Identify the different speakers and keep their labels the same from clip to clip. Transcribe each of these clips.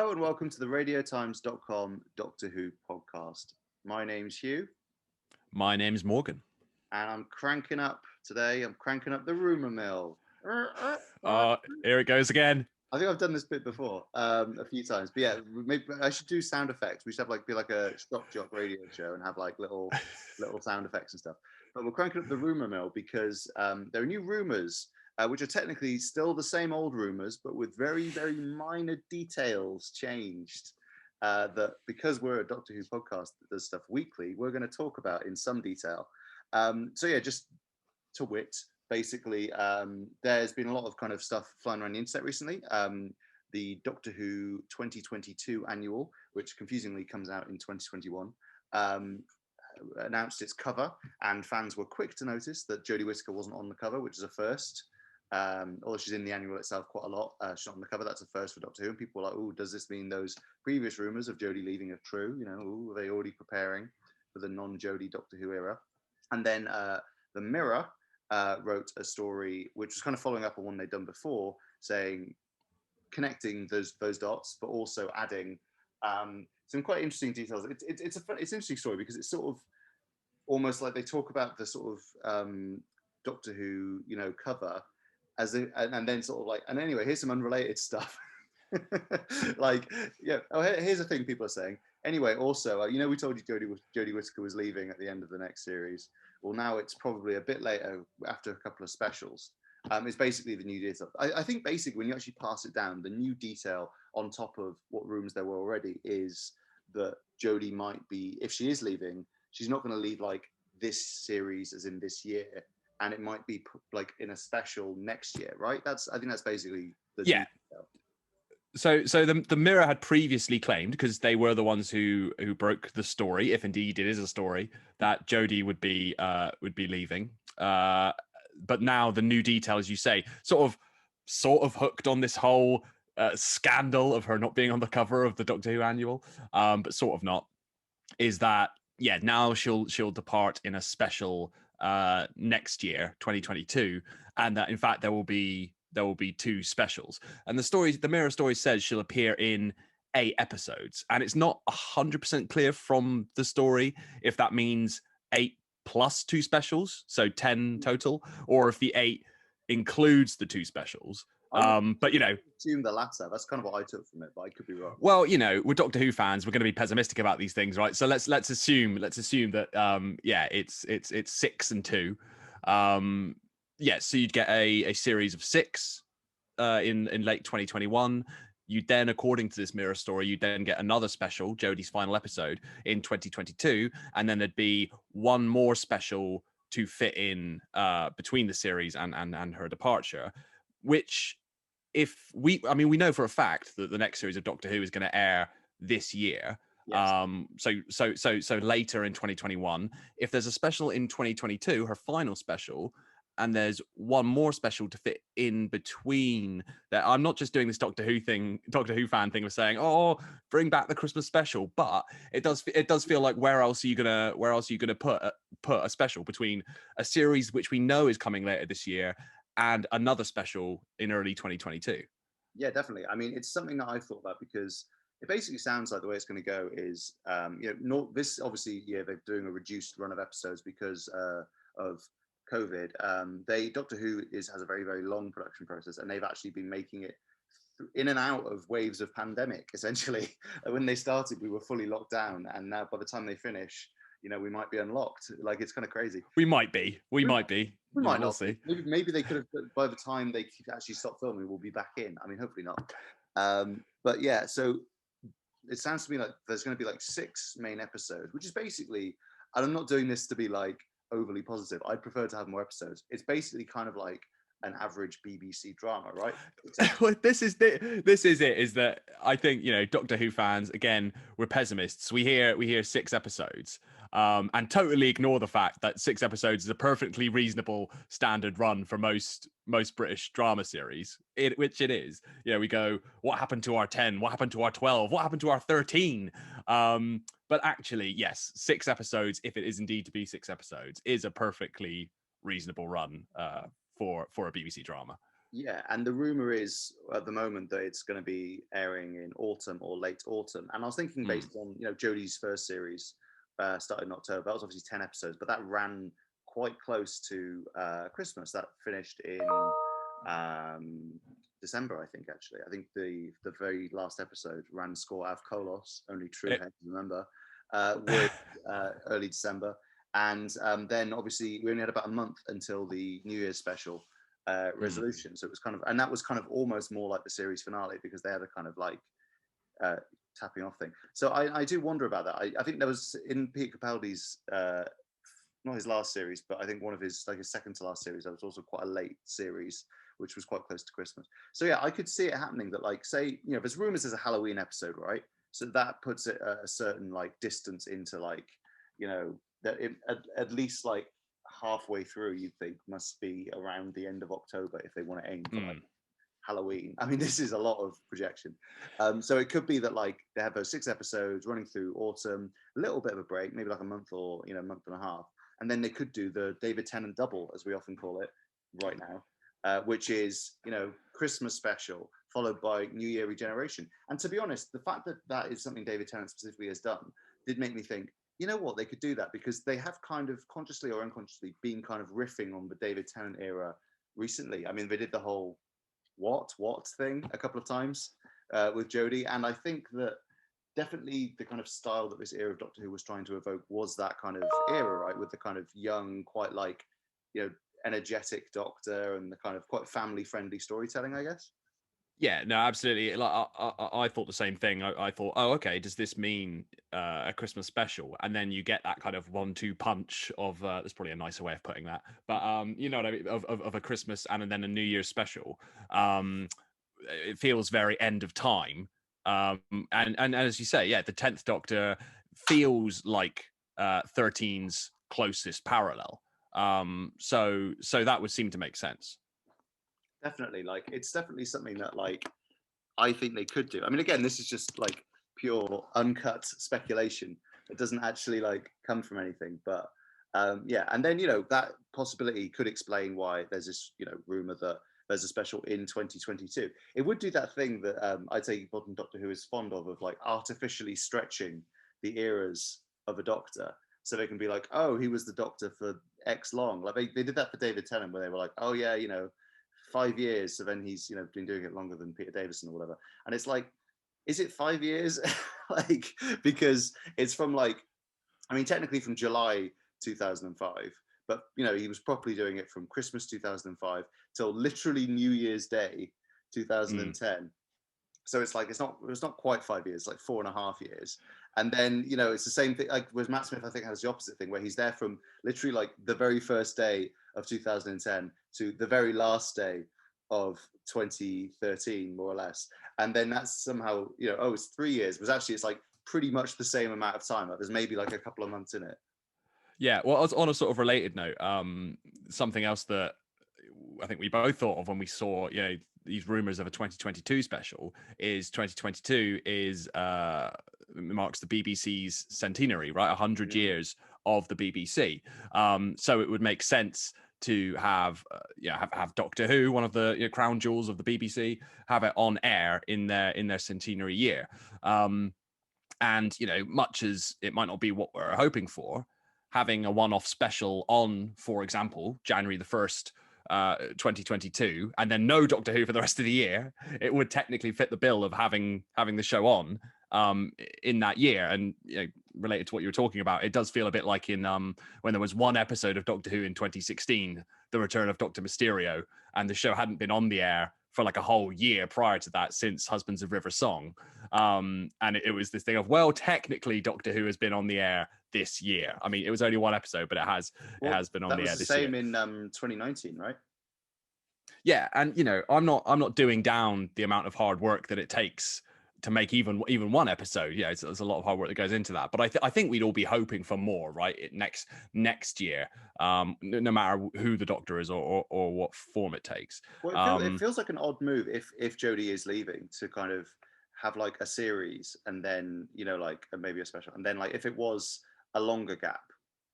Speaker 1: Hello and welcome to the radiotimes.com Doctor Who podcast. My name's Hugh.
Speaker 2: My name's Morgan.
Speaker 1: And I'm cranking up the rumour mill.
Speaker 2: Here it goes again.
Speaker 1: I think I've done this bit before a few times. But yeah, maybe I should do sound effects. We should have be like a shock jock radio show and have like little sound effects and stuff. But we're cranking up the rumour mill because there are new rumours, which are technically still the same old rumours, but with very, very minor details changed. That because we're a Doctor Who podcast that does stuff weekly, we're going to talk about in some detail. So yeah, just to wit, basically, there's been a lot of kind of stuff flying around the internet recently. The Doctor Who 2022 annual, which confusingly comes out in 2021, announced its cover, and fans were quick to notice that Jodie Whittaker wasn't on the cover, which is a first. Although she's in the annual itself quite a lot, she's not on the cover. That's a first for Doctor Who. And people were like, "Oh, does this mean those previous rumours of Jodie leaving are true? You know, ooh, are they already preparing for the non-Jodie Doctor Who era?" And then the Mirror wrote a story which was kind of following up on one they'd done before, saying connecting those dots, but also adding some quite interesting details. It's an interesting story because it's sort of almost like they talk about the sort of Doctor Who, cover as and then sort of like, and anyway, here's some unrelated stuff. Like, yeah. Oh, here's the thing people are saying. Anyway, also, we told you Jodie Whittaker was leaving at the end of the next series. Well, now it's probably a bit later after a couple of specials. It's basically the new detail. I think basically when you actually pass it down, the new detail on top of what rumours there were already is that Jodie might be, if she is leaving, she's not going to leave like this series as in this year, and it might be like in a special next year, right? I think that's basically the detail.
Speaker 2: So the Mirror had previously claimed, because they were the ones who broke the story, if indeed it is a story, that Jodie would be leaving. But now the new detail, as you say, sort of hooked on this whole scandal of her not being on the cover of the Doctor Who annual, but sort of not, is that now she'll depart in a special next year, 2022, and that in fact there will be two specials. And the Mirror story says she'll appear in 8 episodes, and it's not 100% clear from the story if that means 8 plus 2 specials, so 10 total, or if the 8 includes the 2 specials. But
Speaker 1: assume the latter. That's kind of what I took from it, but I could be wrong.
Speaker 2: Well, we're Doctor Who fans. We're going to be pessimistic about these things, right? So let's assume that it's 6 and 2. So you'd get a series of 6 in late 2021. You then, according to this Mirror story, you then get another special, Jodie's final episode, in 2022, and then there'd be one more special to fit in between the series and her departure, which we know for a fact that the next series of Doctor Who is going to air this year.
Speaker 1: Yes.
Speaker 2: So later in 2021, if there's a special in 2022, her final special, and there's one more special to fit in between that. I'm not just doing this Doctor Who fan thing of saying, "Oh, bring back the Christmas special," but it does feel like where else are you gonna put a special between a series which we know is coming later this year and another special in early 2022?
Speaker 1: Yeah, definitely. I mean, it's something that I thought about because it basically sounds like the way it's going to go is, this obviously, they're doing a reduced run of episodes because of COVID. Doctor Who has a very, very long production process, and they've actually been making it in and out of waves of pandemic. Essentially, when they started, we were fully locked down, and now by the time they finish, we might be unlocked. Like, it's kind of crazy.
Speaker 2: We might be.
Speaker 1: We might
Speaker 2: we'll
Speaker 1: not
Speaker 2: see.
Speaker 1: Maybe they could have. By the time they actually stop filming, we'll be back in. I mean, hopefully not. But yeah, so it sounds to me like there's going to be like 6 main episodes, which is basically. And I'm not doing this to be like overly positive. I'd prefer to have more episodes. It's basically kind of like an average BBC drama, right?
Speaker 2: Well, this is it. Is that I think Doctor Who fans, again, we're pessimists. We hear 6 episodes, and totally ignore the fact that 6 episodes is a perfectly reasonable standard run for most British drama series. Which it is. We go, what happened to our 10? What happened to our 12? What happened to our 13? But actually, yes, 6 episodes, if it is indeed to be 6 episodes, is a perfectly reasonable run for a BBC drama.
Speaker 1: Yeah, and the rumor is at the moment that it's going to be airing in autumn or late autumn. And I was thinking,
Speaker 2: Mm.
Speaker 1: based on Jodie's first series, started in October. That was obviously 10 episodes, but that ran quite close to Christmas. That finished in um, December, I think. Actually, I think the very last episode ran score av Kolos. Only true
Speaker 2: It,
Speaker 1: heads remember. Was early December, and then obviously we only had about a month until the New Year's special
Speaker 2: mm.
Speaker 1: resolution. So it was kind of, and that was kind of almost more like the series finale because they had a kind of like uh, tapping off thing. So I do wonder about that. I think there was in Peter Capaldi's, not his last series, but I think one of his, like his second to last series, that was also quite a late series, which was quite close to Christmas. So yeah, I could see it happening that like, say, there's rumors there's a Halloween episode, right? So that puts it a certain like distance into like, that it, at least like halfway through, you think must be around the end of October if they want to aim for like Halloween. I mean, this is a lot of projection. So it could be that like they have those 6 episodes running through autumn, a little bit of a break, maybe like a month or month and a half, and then they could do the David Tennant double, as we often call it, right now, which is Christmas special followed by New Year regeneration. And to be honest, the fact that that is something David Tennant specifically has done did make me think, you know what, they could do that because they have kind of consciously or unconsciously been kind of riffing on the David Tennant era recently. I mean, they did the whole what thing a couple of times with Jodie, and I think that definitely the kind of style that this era of Doctor Who was trying to evoke was that kind of era, right, with the kind of young, quite like energetic Doctor and the kind of quite family friendly storytelling, I guess.
Speaker 2: Yeah, no, absolutely. Like I thought the same thing. I thought, oh, okay, does this mean a Christmas special? And then you get that kind of 1-2 punch of there's probably a nicer way of putting that, but you know what I mean, of a Christmas and then a New Year's special. It feels very end of time. And as you say, yeah, the 10th Doctor feels like 13's closest parallel. So that would seem to make sense.
Speaker 1: Definitely, like it's definitely something that like I think they could do. I mean, again, this is just like pure uncut speculation. It doesn't actually like come from anything, but yeah. And then that possibility could explain why there's this rumor that there's a special in 2022. It would do that thing that I'd say modern Doctor Who is fond of like artificially stretching the eras of a Doctor, so they can be like, oh, he was the Doctor for X long. Like they did that for David Tennant, where they were like, oh yeah, 5 years, so then he's been doing it longer than Peter Davison or whatever. And it's like, is it 5 years? Like, because it's from like, I mean, technically from July 2005, but he was properly doing it from Christmas 2005 till literally New Year's Day 2010. So it's like it's not quite 5 years, like 4.5 years. And then it's the same thing. Like with Matt Smith, I think has the opposite thing, where he's there from literally like the very first day of 2010 to the very last day of 2013, more or less. And then that's somehow oh, it's 3 years, but actually it's like pretty much the same amount of time. Like there's maybe like a couple of months in it.
Speaker 2: Yeah, well, on a sort of related note, something else that I think we both thought of when we saw, these rumors of a 2022 special is 2022 is marks the BBC's centenary, right? 100 years of the BBC. So it would make sense to have Doctor Who, one of the crown jewels of the BBC, have it on air in their centenary year. And much as it might not be what we're hoping for, having a one-off special on, for example, January the 1st, 2022, and then no Doctor Who for the rest of the year, it would technically fit the bill of having the show on in that year. And related to what you were talking about, it does feel a bit like in when there was one episode of Doctor Who in 2016, The Return of Dr. Mysterio, and the show hadn't been on the air for like a whole year prior to that since Husbands of River Song. And it was this thing of, well, technically Doctor Who has been on the air this year. I mean, it was only one episode, but it has been on the air this year.
Speaker 1: That was the same in 2019, right?
Speaker 2: Yeah, and I'm not doing down the amount of hard work that it takes to make even one episode. Yeah, there's a lot of hard work that goes into that. But I think we'd all be hoping for more, right? Next year, no matter who the Doctor is or what form it takes.
Speaker 1: Well, it feels like an odd move if Jodie is leaving to kind of have like a series and then like maybe a special, and then like if it was a longer gap,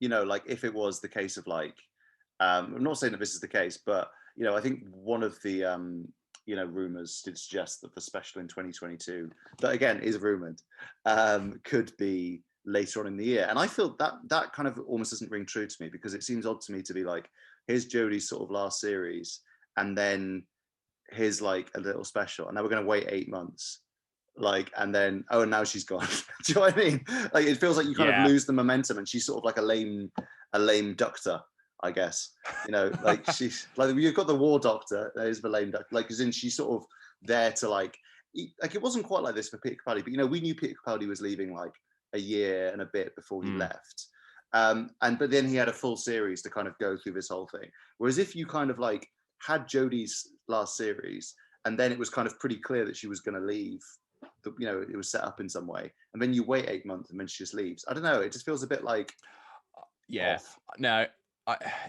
Speaker 1: like if it was the case of like I'm not saying that this is the case, but I think one of the rumours did suggest that the special in 2022, that again is rumoured, could be later on in the year. And I feel that kind of almost doesn't ring true to me, because it seems odd to me to be like, here's Jodie's sort of last series, and then here's like a little special, and now we're going to wait 8 months, like, and then and now she's gone. Do you know what I mean? Like, it feels like you kind of lose the momentum, and she's sort of like a lame doctor, I guess. Like, she's like, you've got the war doctor, there's the lame doctor, like, as in she's sort of there to like it wasn't quite like this for Peter Capaldi, but we knew Peter Capaldi was leaving like a year and a bit before he left. But then he had a full series to kind of go through this whole thing. Whereas if you kind of like had Jodie's last series, and then it was kind of pretty clear that she was going to leave, it was set up in some way, and then you wait 8 months and then she just leaves. I don't know. It just feels a bit like off.
Speaker 2: No,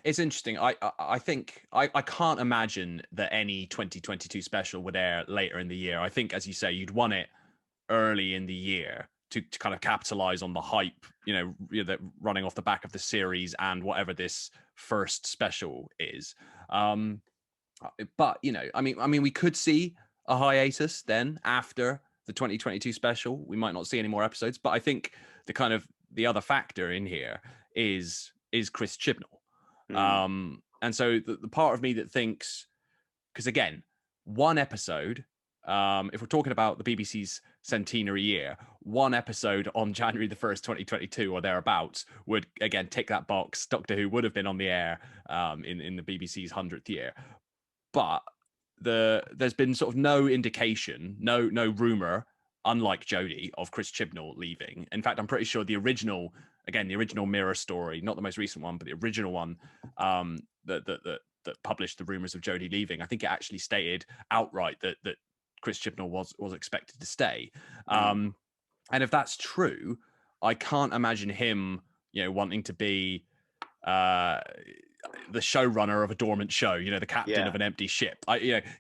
Speaker 2: it's interesting. I think I can't imagine that any 2022 special would air later in the year. I think, as you say, you'd want it early in the year to kind of capitalize on the hype, that running off the back of the series and whatever this first special is. But I mean, we could see a hiatus then after the 2022 special. We might not see any more episodes, but I think the other factor in here is Chris Chibnall. And so the part of me that thinks, because again, one episode, if we're talking about the BBC's centenary year, one episode on January the 1st, 2022 or thereabouts would again tick that box. Doctor Who would have been on the air in the BBC's 100th year. But there's been sort of no indication, no rumour, unlike Jodie, of Chris Chibnall leaving. In fact, I'm pretty sure the original Mirror story, not the most recent one, but the original one that published the rumours of Jodie leaving, I think it actually stated outright that Chris Chibnall was expected to stay. And if that's true, I can't imagine him, wanting to be the showrunner of a dormant show, the captain of an empty ship.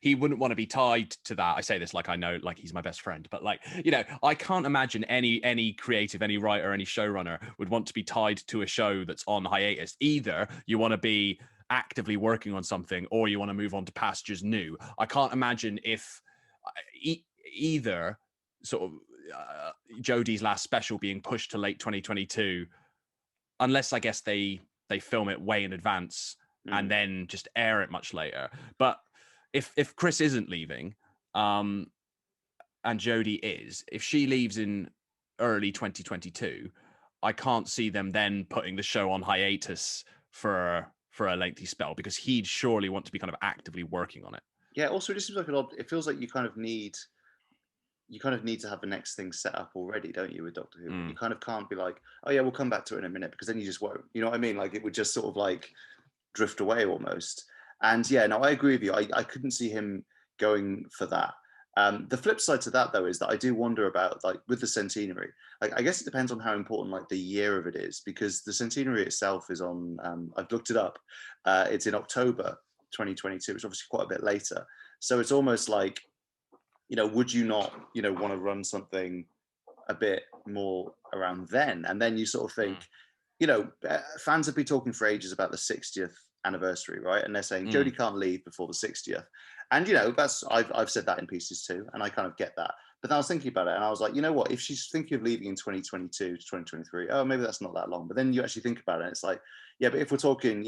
Speaker 2: He wouldn't want to be tied to that. I say this like I know, like he's my best friend, but like, I can't imagine any creative, any writer, any showrunner would want to be tied to a show that's on hiatus. Either you want to be actively working on something, or you want to move on to pastures new. I can't imagine if either sort of Jodie's last special being pushed to late 2022, unless I guess they film it way in advance and then just air it much later. But if Chris isn't leaving, and Jodie is, if she leaves in early 2022, I can't see them then putting the show on hiatus for a lengthy spell, because he'd surely want to be kind of actively working on it.
Speaker 1: Yeah. Also, it just seems like it feels like you kind of need to have the next thing set up already, don't you, with Doctor Who? You kind of can't be like, oh yeah, we'll come back to it in a minute, because then you just won't. You know what I mean? Like, it would just sort of like drift away almost. And yeah, no, I agree with you. I couldn't see him going for that. The flip side to that, though, is that I do wonder about, like, with the centenary. Like, I guess it depends on how important like the year of it is, because the centenary itself is on. I've looked it up. It's in October 2022, which is obviously quite a bit later. So it's almost like, would you not, want to run something a bit more around then? And then you sort of think, fans have been talking for ages about the 60th anniversary, right? And they're saying Jodie can't leave before the 60th. And, that's, I've said that in pieces too, and I kind of get that. But then I was thinking about it, and I was like, you know what? If she's thinking of leaving in 2022 to 2023, oh, maybe that's not that long. But then you actually think about it, and it's like, yeah, but if we're talking,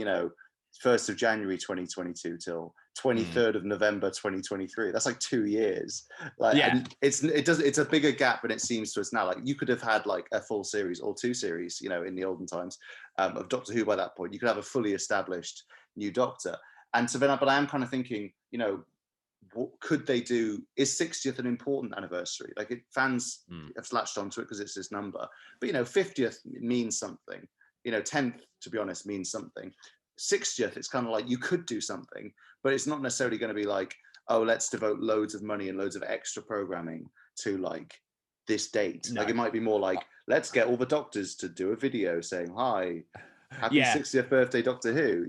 Speaker 1: 1st of January 2022 till 23rd of November 2023, that's like 2 years. Like, yeah, it's a bigger gap than it seems to us now. Like, you could have had like a full series or 2 series, in the olden times, of Doctor Who by that point. You could have a fully established new Doctor. And so then, but I am kind of thinking, what could they do? Is 60th an important anniversary? Like, fans have latched onto it because it's this number, but 50th means something. 10th, to be honest, means something. 60th, it's kind of like you could do something, but it's not necessarily going to be like, oh, let's devote loads of money and loads of extra programming to like this date. No. Like, it might be more like, let's get all the doctors to do a video saying, hi, happy 60th birthday, Doctor Who,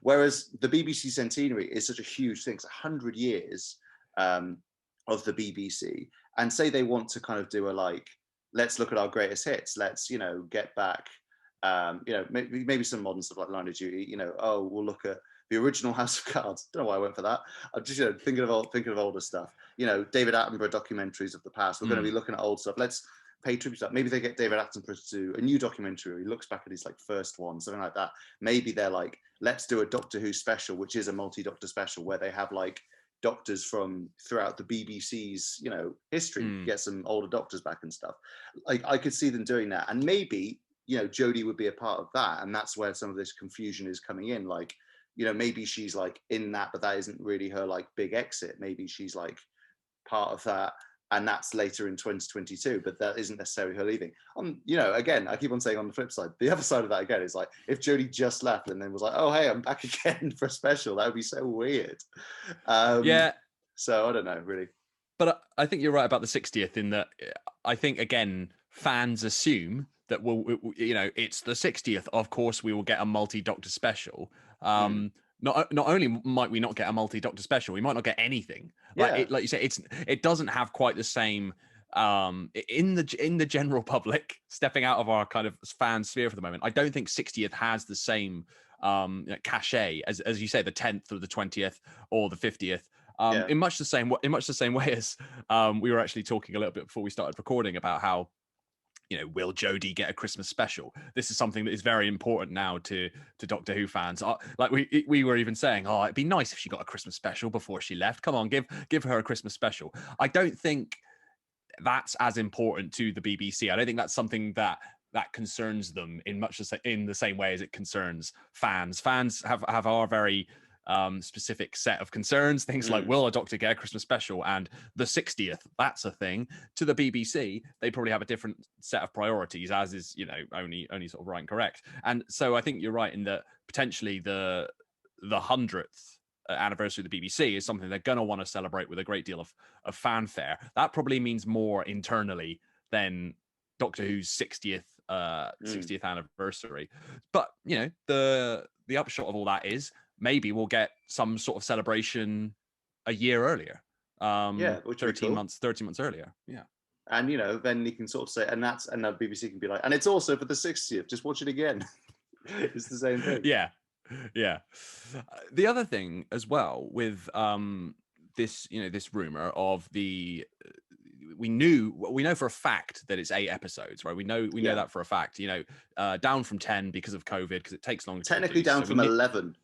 Speaker 1: whereas the BBC centenary is such a huge thing. It's 100 years of the BBC, and say they want to kind of do a like, let's look at our greatest hits, let's get back maybe some modern stuff like Line of Duty, we'll look at the original House of Cards. Don't know why I went for that. I'm just thinking of older stuff. David Attenborough documentaries of the past. We're going to be looking at old stuff. Let's pay tribute to that. Maybe they get David Attenborough to do a new documentary where he looks back at his first one, something like that. Maybe they're like, let's do a Doctor Who special, which is a multi-Doctor special where they have doctors from throughout the BBC's history, get some older doctors back and stuff. I could see them doing that, and maybe Jodie would be a part of that, and that's where some of this confusion is coming in. Maybe she's in that, but that isn't really her big exit. Maybe she's part of that, and that's later in 2022, but that isn't necessarily her leaving. Again, I keep on saying on the flip side, the other side of that again is if Jodie just left and then was oh, hey, I'm back again for a special, that would be so weird.
Speaker 2: Yeah.
Speaker 1: So I don't know, really.
Speaker 2: But I think you're right about the 60th in that I think, again, fans assume that it's the 60th. Of course, we will get a multi-Doctor special. Not only might we not get a multi-Doctor special, we might not get anything. Like you say, it doesn't have quite the same in the general public, stepping out of our kind of fan sphere for the moment. I don't think 60th has the same cachet as you say, the 10th or the 20th or the 50th. In much the same way as we were actually talking a little bit before we started recording about how will Jodie get a Christmas special? This is something that is very important now to Doctor Who fans. We were even saying, it'd be nice if she got a Christmas special before she left. Come on, give her a Christmas special. I don't think that's as important to the BBC. I don't think that's something that concerns them in the same way as it concerns fans. Fans have our very specific set of concerns, things like will a Doctor get a Christmas special and the 60th, that's a thing. To the BBC, they probably have a different set of priorities, as is only sort of right and correct. And so I think you're right in that potentially the 100th anniversary of the BBC is something they're going to want to celebrate with a great deal of fanfare. That probably means more internally than Doctor Who's 60th anniversary. But the upshot of all that is maybe we'll get some sort of celebration a year earlier. 13 months earlier. Yeah.
Speaker 1: And then you can sort of say, and the BBC can be like, and it's also for the 60th, just watch it again. It's the same thing.
Speaker 2: Yeah. The other thing as well with this rumor of the we know for a fact that it's 8 episodes, right? We know that for a fact. Down from 10 because of COVID, because it takes longer.
Speaker 1: Technically down from 11.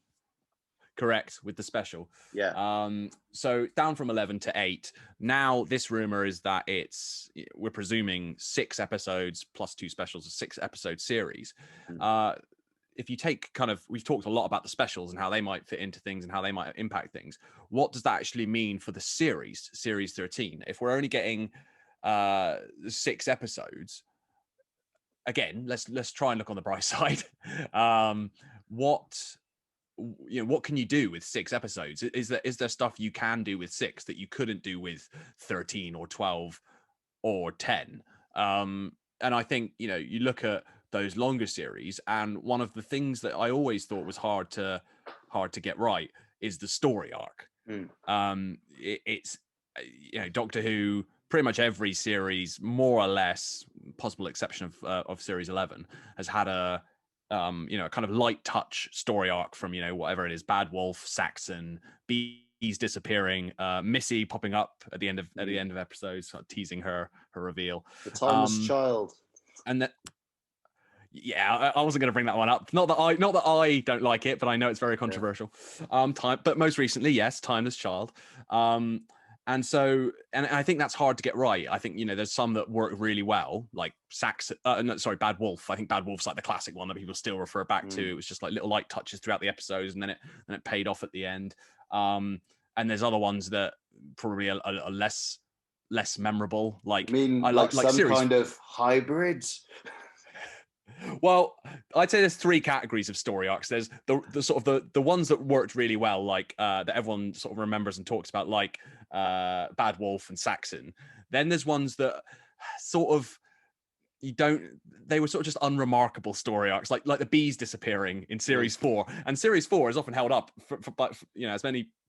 Speaker 2: Correct, with the special.
Speaker 1: Yeah.
Speaker 2: So down from 11 to 8. Now this rumor is that we're presuming 6 episodes plus 2 specials, a 6-episode series. If you take we've talked a lot about the specials and how they might fit into things and how they might impact things. What does that actually mean for the series 13? If we're only getting 6 episodes, again, let's try and look on the bright side. What can you do with 6 episodes? Is there stuff you can do with 6 that you couldn't do with 13 or 12 or 10? And I think you look at those longer series, and one of the things that I always thought was hard to get right is the story arc. It's Doctor Who, pretty much every series, more or less, possible exception of series 11, has had a kind of light touch story arc from whatever it is, Bad Wolf, Saxon, Bees disappearing, Missy popping up at the end of episodes, sort of teasing her reveal,
Speaker 1: the timeless child,
Speaker 2: and that. Yeah, I wasn't going to bring that one up. Not that I don't like it, but I know it's very controversial. But most recently, yes, Timeless Child. And I think that's hard to get right. I think there's some that work really well, like Bad Wolf. I think Bad Wolf's like the classic one that people still refer back to. It was just like little light touches throughout the episodes, and then it paid off at the end. And there's other ones that probably are less memorable. Like,
Speaker 1: I like some series, kind of hybrid.
Speaker 2: Well, I'd say there's 3 categories of story arcs. There's the sort of the ones that worked really well, like that everyone sort of remembers and talks about, like Bad Wolf and Saxon. Then there's ones that sort of they were sort of just unremarkable story arcs, like the bees disappearing in series 4, and series 4 is often held up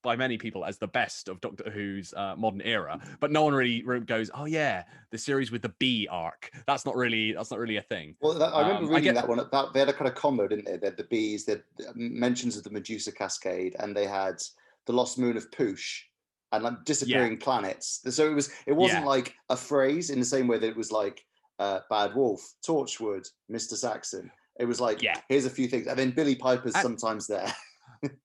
Speaker 2: by many people as the best of Doctor Who's modern era, but no one really goes, oh yeah, the series with the bee arc, that's not really a thing.
Speaker 1: Well, I remember reading that one. They had a kind of combo, didn't they? They had the bees, they had mentions of the Medusa Cascade, and they had the Lost Moon of Poosh, and like disappearing planets. So it wasn't like a phrase in the same way that it was like Bad Wolf, Torchwood, Mr. Saxon. It was like, here's a few things, and then Billy Piper's sometimes there.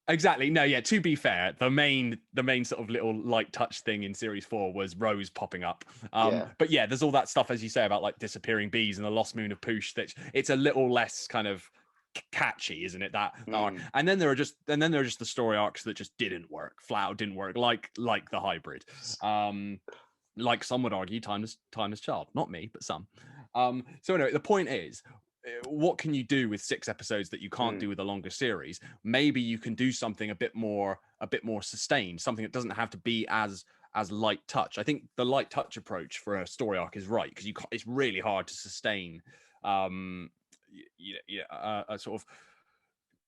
Speaker 2: Exactly. No, yeah, to be fair, the main sort of little light touch thing in series 4 was Rose popping up. But yeah, there's all that stuff, as you say, about like disappearing bees and the Lost Moon of Poosh, that it's a little less kind of catchy, isn't it, that arc? And then there are just the story arcs that just didn't work, flat out didn't work, like the hybrid. Like some would argue, Timeless Child. Not me, but some. So anyway, the point is, what can you do with 6 episodes that you can't do with a longer series? Maybe you can do something a bit more sustained, something that doesn't have to be as light touch. I think the light touch approach for a story arc is right, because it's really hard to sustain a sort of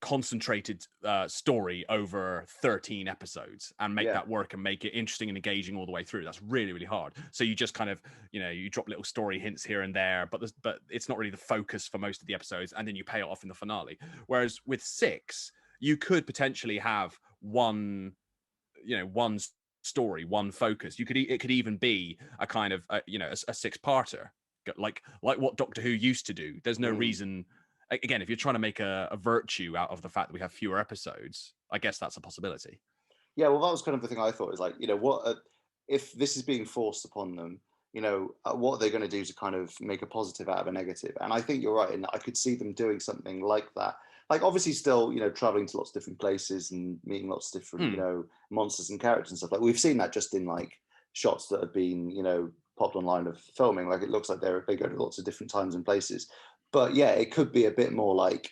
Speaker 2: concentrated story over 13 episodes and make that work and make it interesting and engaging all the way through. That's really, really hard. So you just kind of, you drop little story hints here and there, but it's not really the focus for most of the episodes, and then you pay it off in the finale. Whereas with 6, you could potentially have one story, one focus. It could even be a kind of a 6-parter, like what Doctor Who used to do. There's no reason. Again, if you're trying to make a virtue out of the fact that we have fewer episodes, I guess that's a possibility.
Speaker 1: Yeah, well, that was kind of the thing I thought, is like, what if this is being forced upon them, what are they going to do to kind of make a positive out of a negative? And I think you're right, and I could see them doing something like that. Like, obviously still, traveling to lots of different places and meeting lots of different, monsters and characters and stuff. Like, we've seen that just in like shots that have been, popped online of filming. Like, it looks like they go to lots of different times and places. But yeah, it could be a bit more like,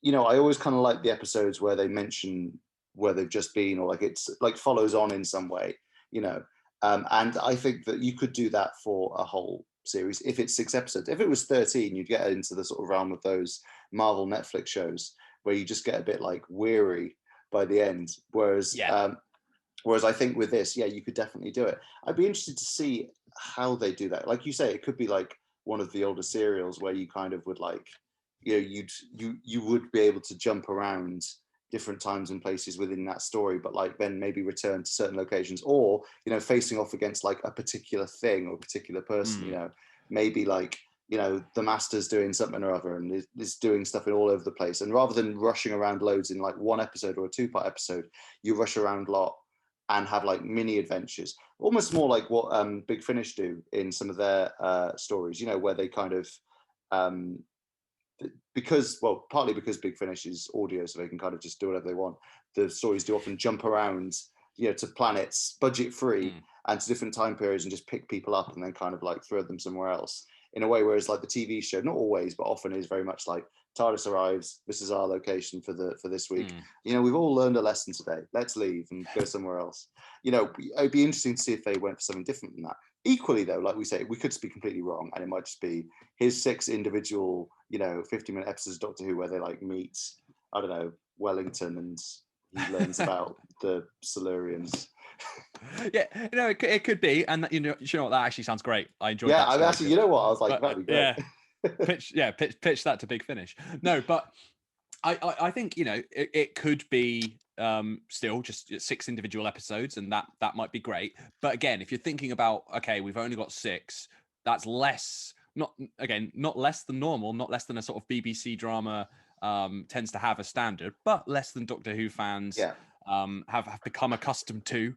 Speaker 1: I always kind of like the episodes where they mention where they've just been, or like it's like follows on in some way, and I think that you could do that for a whole series if it's 6 episodes. If it was 13, you'd get into the sort of realm of those Marvel Netflix shows where you just get a bit like weary by the end. Whereas I think with this, you could definitely do it. I'd be interested to see how they do that. Like you say, it could be like one of the older serials where you kind of would like, you would be able to jump around different times and places within that story, but like then maybe return to certain locations, or facing off against like a particular thing or a particular person. Maybe like the Master's doing something or other and is doing stuff in all over the place, and rather than rushing around loads in like one episode or a 2-part episode, you rush around a lot and have like mini adventures, almost more like what Big Finish do in some of their stories, where they kind of partly because Big Finish is audio, so they can kind of just do whatever they want. The stories do often jump around, to planets, budget free, and to different time periods, and just pick people up and then kind of like throw them somewhere else in a way. Whereas like the TV show, not always, but often is very much like, TARDIS arrives, this is our location for this week. We've all learned a lesson today. Let's leave and go somewhere else. It'd be interesting to see if they went for something different than that. Equally though, like we say, we could be completely wrong, and it might just be his 6 individual, 50-minute episodes of Doctor Who where they like meet, I don't know, Wellington, and he learns about the Silurians.
Speaker 2: Yeah, it could be, and you know what, that actually sounds great. I enjoyed that.
Speaker 1: Yeah, I mean, actually, I was like, that'd be great.
Speaker 2: Pitch that to Big Finish. No, but I think it could be still just 6 individual episodes, and that might be great. But again, if you're thinking about, okay, we've only got 6, that's less, not less than normal, not less than a sort of BBC drama tends to have a standard, but less than Doctor Who fans have become accustomed to.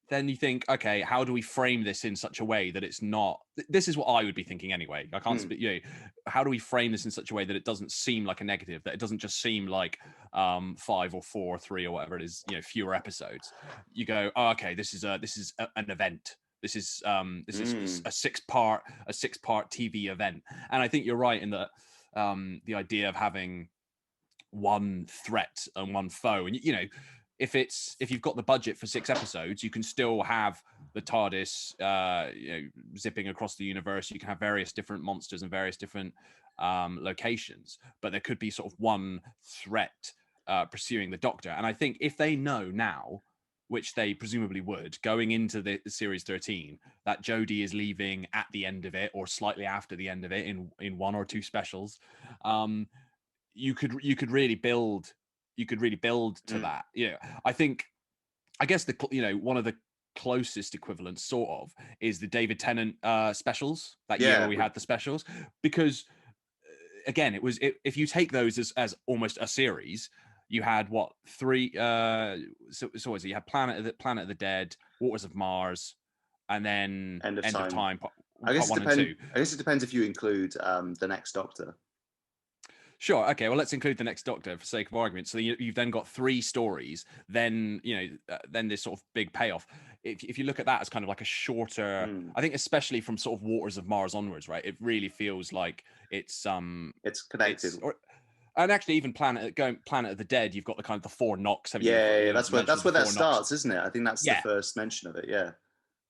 Speaker 2: Then you think, okay, how do we frame this in such a way that it's not? This is what I would be thinking anyway. I can't speak. How do we frame this in such a way that it doesn't seem like a negative? That it doesn't just seem like 5 or 4 or 3 or whatever it is. fewer episodes. You go, oh, okay, this is an event. This is a 6-part TV event. And I think you're right in that the idea of having one threat and one foe, and if you've got the budget for 6 episodes, you can still have the TARDIS, zipping across the universe. You can have various different monsters and various different locations, but there could be sort of one threat pursuing the Doctor. And I think if they know now, which they presumably would, going into the series 13, that Jodie is leaving at the end of it or slightly after the end of it in one or two specials, you could really build to that. I guess one of the closest equivalents sort of is the David Tennant specials that year where we had the specials, because again, if you take those as almost a series, you had what, three so what is it? You had Planet of the Dead, Waters of Mars, and then End of Time part
Speaker 1: I guess
Speaker 2: one and two.
Speaker 1: I guess it depends if you include the Next Doctor.
Speaker 2: Sure. Okay. Well, let's include the Next Doctor for sake of argument. So you've then got three stories. Then then this sort of big payoff. If you look at that as kind of like a shorter, I think especially from sort of Waters of Mars onwards, right? It really feels like it's
Speaker 1: connected.
Speaker 2: And actually, even Planet of the Dead, you've got the kind of the four knocks.
Speaker 1: That's where that starts, isn't it? I think that's the first mention of it. Yeah.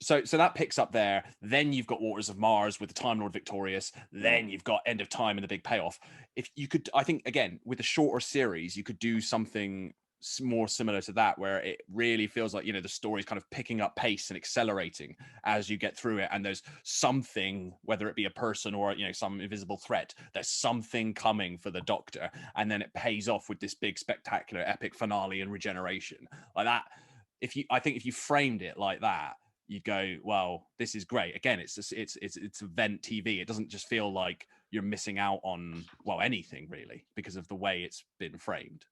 Speaker 2: So that picks up there. Then you've got Waters of Mars with the Time Lord victorious. Then you've got End of Time and the big payoff. If you could, I think again with a shorter series, you could do something more similar to that, where it really feels like the story's kind of picking up pace and accelerating as you get through it, and there's something, whether it be a person or some invisible threat, there's something coming for the Doctor, and then it pays off with this big spectacular epic finale and regeneration like that. I think if you framed it like that, you'd go, well, this is great. Again, it's event TV. It doesn't just feel like you're missing out on anything really because of the way it's been framed.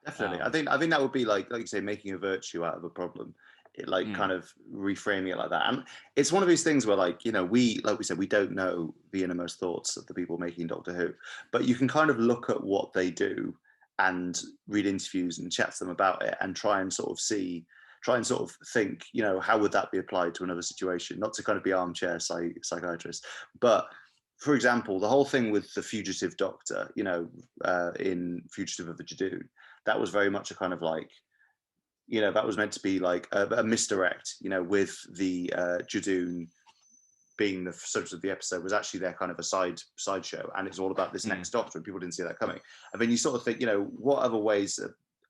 Speaker 1: Definitely. I think that would be like you say, making a virtue out of a problem. It kind of reframing it like that. And it's one of these things where we said, we don't know the innermost thoughts of the people making Doctor Who, but you can kind of look at what they do and read interviews and chat to them about it and try and sort of think, how would that be applied to another situation? Not to kind of be armchair psychiatrist, but for example, the whole thing with the fugitive Doctor, in Fugitive of the Judoon, that was very much a kind of that was meant to be like a misdirect, with the Judoon being the subject of the episode was actually their kind of a sideshow, and it's all about this Next Doctor, and people didn't see that coming. And then you sort of think, what other ways?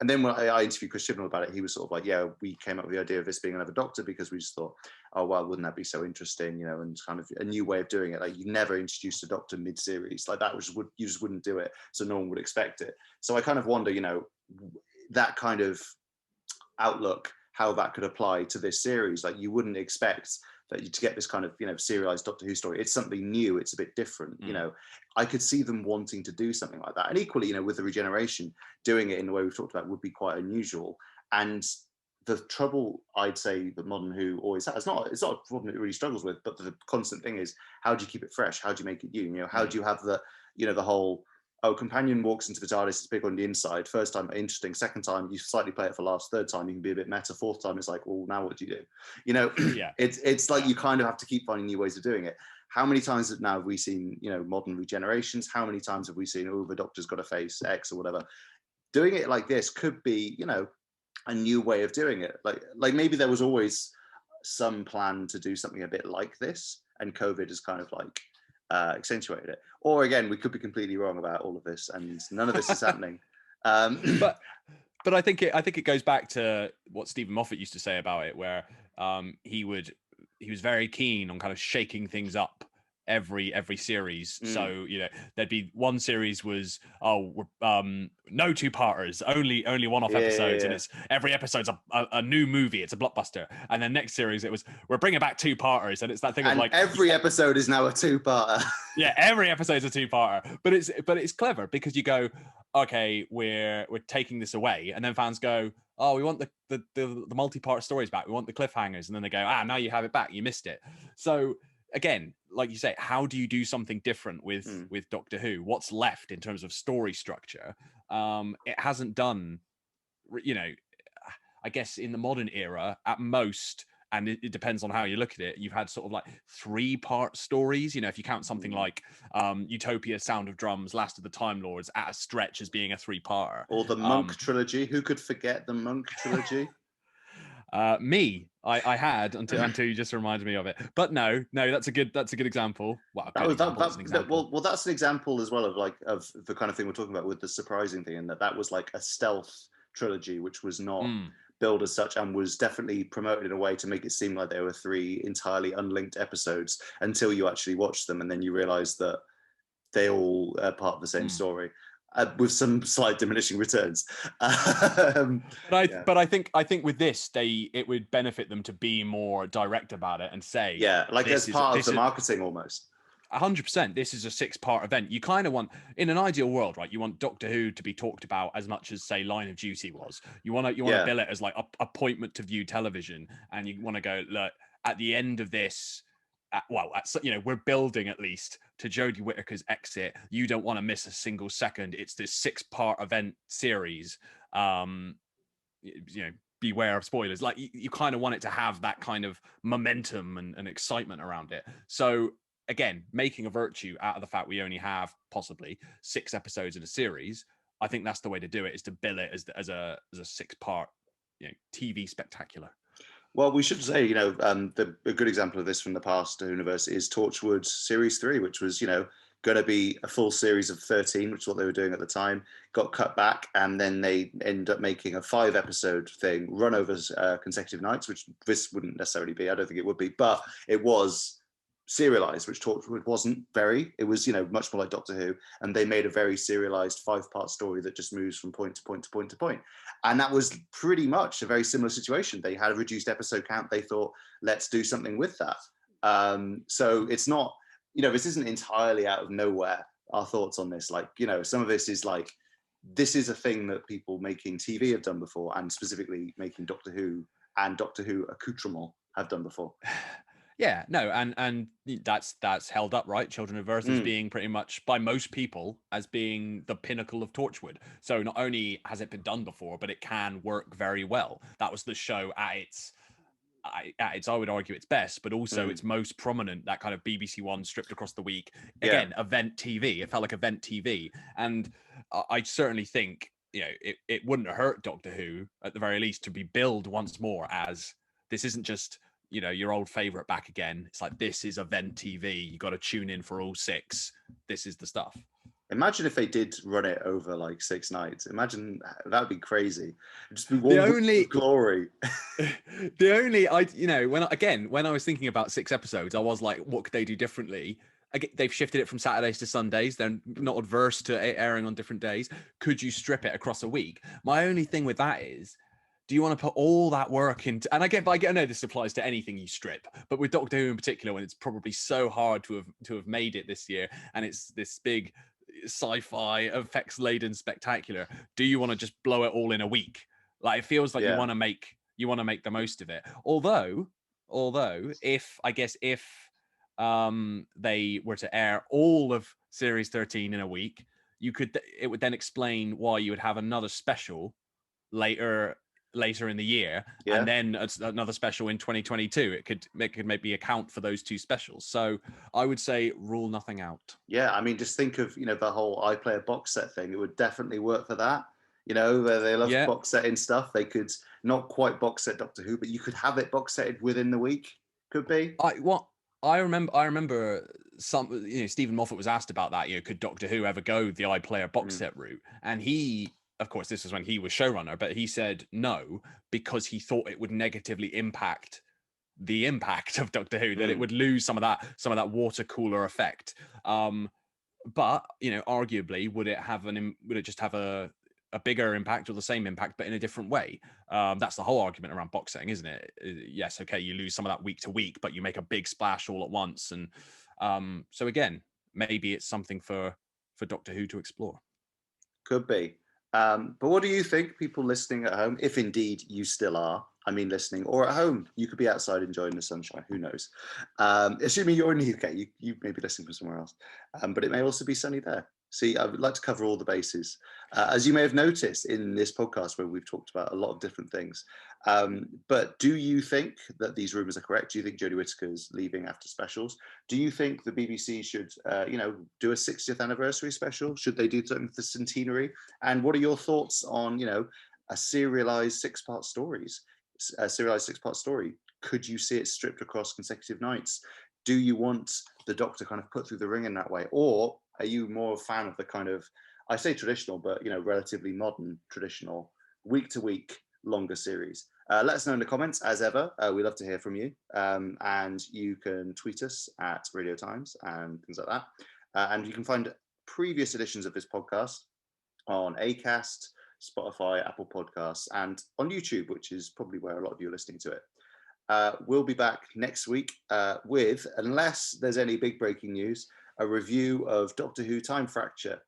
Speaker 1: And then when I interviewed Chris Chibnall about it, he was sort of like, yeah, we came up with the idea of this being another Doctor because we just thought, oh, well, wouldn't that be so interesting, and kind of a new way of doing it. Like, you never introduced a Doctor mid-series. Like, you just wouldn't do it, so no one would expect it. So I kind of wonder, that kind of outlook, how that could apply to this series. Like, you wouldn't expect that to get this kind of serialized Doctor Who story. It's something new, it's a bit different. I could see them wanting to do something like that, and equally, with the regeneration, doing it in the way we've talked about would be quite unusual. And the trouble, I'd say, that Modern Who always has, it's not a problem it really struggles with, but the constant thing is, how do you keep it fresh? How do you make it new? How do you have the the whole, companion walks into the TARDIS, it's big on the inside. First time, interesting. Second time, you slightly play it for laughs. Third time, you can be a bit meta. Fourth time, it's like, well, now what do you do? It's like you kind of have to keep finding new ways of doing it. How many times have we seen, modern regenerations? How many times have we seen, the Doctor's got a face X or whatever? Doing it like this could be, a new way of doing it. Like maybe there was always some plan to do something a bit like this, and COVID has kind of accentuated it. Or again, we could be completely wrong about all of this, and none of this is happening.
Speaker 2: But I think it goes back to what Stephen Moffat used to say about it, where he was very keen on kind of shaking things up every series. So there'd be one series was no two-parters, only one-off episodes, and it's every episode's a new movie, it's a blockbuster. And then next series it was, we're bringing back two-parters, and it's that thing of like
Speaker 1: every episode is now a two-parter.
Speaker 2: Every episode's a two-parter, but it's clever because you go, okay, we're taking this away, and then fans go, oh, we want the multi-part stories back, we want the cliffhangers, and then they go, now you have it back, you missed it. So again, like you say, how do you do something different with Doctor Who? What's left in terms of story structure? It hasn't done, I guess in the modern era, at most, and it depends on how you look at it, you've had sort of like 3-part stories. If you count something like Utopia, Sound of Drums, Last of the Time Lords at a stretch as being a 3-parter.
Speaker 1: Or the Monk trilogy. Who could forget the Monk trilogy?
Speaker 2: Me. I had until you just reminded me of it. But no, that's a good example. Well, a
Speaker 1: That
Speaker 2: good
Speaker 1: was
Speaker 2: example. It's an example.
Speaker 1: well, that's an example as well of of the kind of thing we're talking about with the surprising thing, and that was like a stealth trilogy, which was not billed as such, and was definitely promoted in a way to make it seem like there were three entirely unlinked episodes until you actually watched them, and then you realize that they all are part of the same story. With some slight diminishing returns.
Speaker 2: But I think with this, it would benefit them to be more direct about it and say,
Speaker 1: like as part of the marketing almost.
Speaker 2: 100%. This is a 6-part event. You kind of want, in an ideal world, right? You want Doctor Who to be talked about as much as, say, Line of Duty was. You want to bill it as like a appointment to view television, and you want to go, look, at the end of this. We're building at least to Jodie Whittaker's exit. You don't want to miss a single second. It's this 6-part event series. Beware of spoilers. Like you kind of want it to have that kind of momentum and excitement around it. So again, making a virtue out of the fact we only have possibly 6 episodes in a series, I think that's the way to do it, is to bill it as a 6-part TV spectacular.
Speaker 1: Well, we should say, a good example of this from the past universe is Torchwood Series 3, which was, going to be a full series of 13, which is what they were doing at the time, got cut back, and then they end up making a 5-episode thing, run over consecutive nights, which this wouldn't necessarily be. I don't think it would be, but it was serialized, which Torchwood wasn't very. It was, much more like Doctor Who, and they made a very serialized 5-part story that just moves from point to point to point to point. And that was pretty much a very similar situation. They had a reduced episode count. They thought, let's do something with that. So it's not, this isn't entirely out of nowhere, our thoughts on this. Like, some of this is like, this is a thing that people making TV have done before, and specifically making Doctor Who and Doctor Who accoutrement have done before.
Speaker 2: Yeah, no, and that's held up, right? Children of Earth as being pretty much, by most people, as being the pinnacle of Torchwood. So not only has it been done before, but it can work very well. That was the show at its, I would argue, its best, but also its most prominent, that kind of BBC One stripped across the week. Again, event TV. It felt like event TV. And I certainly think, it wouldn't hurt Doctor Who, at the very least, to be billed once more as, this isn't just your old favorite back again. It's like, this is event TV. You got to tune in for all 6. This is the stuff.
Speaker 1: Imagine if they did run it over like 6 nights. Imagine, that would be crazy. It'd just be one glory.
Speaker 2: When I was thinking about 6 episodes, I was like, what could they do differently? They've shifted it from Saturdays to Sundays. They're not adverse to airing on different days. Could you strip it across a week? My only thing with that is, do you want to put all that work into? And I know this applies to anything you strip, but with Doctor Who in particular, when it's probably so hard to have made it this year, and it's this big sci-fi effects-laden spectacular, do you want to just blow it all in a week? Like, it feels like you want to make the most of it. Although if they were to air all of Series 13 in a week, it would then explain why you would have another special later in the year, and then another special in 2022. It could maybe account for those 2 specials. So I would say rule nothing out.
Speaker 1: Yeah, I mean, just think of the whole iPlayer box set thing. It would definitely work for that. They love box setting stuff. They could not quite box set Doctor Who, but you could have it box setted within the week. Could be.
Speaker 2: I remember some. Stephen Moffat was asked about that. Could Doctor Who ever go the iPlayer box set route? And he, of course, this was when he was showrunner, but he said no, because he thought it would negatively impact the impact of Doctor Who, that it would lose some of that water cooler effect. But arguably, would it just have a bigger impact or the same impact, but in a different way? That's the whole argument around box setting, isn't it? Yes, okay, you lose some of that week to week, but you make a big splash all at once. And so again, maybe it's something for Doctor Who to explore.
Speaker 1: Could be. But what do you think, people listening at home, if indeed you still are, listening, or at home? You could be outside enjoying the sunshine, who knows? Assuming you're in the UK, you may be listening from somewhere else, but it may also be sunny there. See, I would like to cover all the bases. As you may have noticed in this podcast, where we've talked about a lot of different things. But do you think that these rumours are correct? Do you think Jodie Whittaker's leaving after specials? Do you think the BBC should, do a 60th anniversary special? Should they do something for the centenary? And what are your thoughts on, a serialised 6-part story? Could you see it stripped across consecutive nights? Do you want the Doctor kind of put through the ring in that way? Or are you more a fan of the kind of, I say traditional, but, you know, relatively modern, traditional, week to week, longer series? Let us know in the comments, as ever. We love to hear from you. And you can tweet us at Radio Times and things like that. And you can find previous editions of this podcast on Acast, Spotify, Apple Podcasts, and on YouTube, which is probably where a lot of you are listening to it. We'll be back next week with, unless there's any big breaking news, a review of Doctor Who Time Fracture,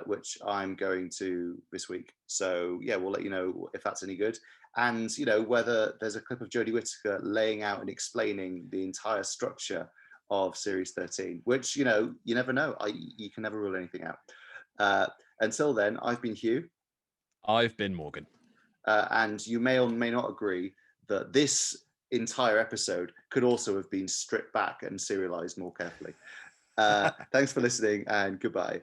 Speaker 1: which I'm going to this week. So yeah, we'll let you know if that's any good. And, you know, whether there's a clip of Jodie Whittaker laying out and explaining the entire structure of Series 13, which, you know, you never know. You can never rule anything out. Until then, I've been Hugh.
Speaker 2: I've been Morgan.
Speaker 1: And you may or may not agree that this entire episode could also have been stripped back and serialized more carefully. Thanks for listening, and goodbye.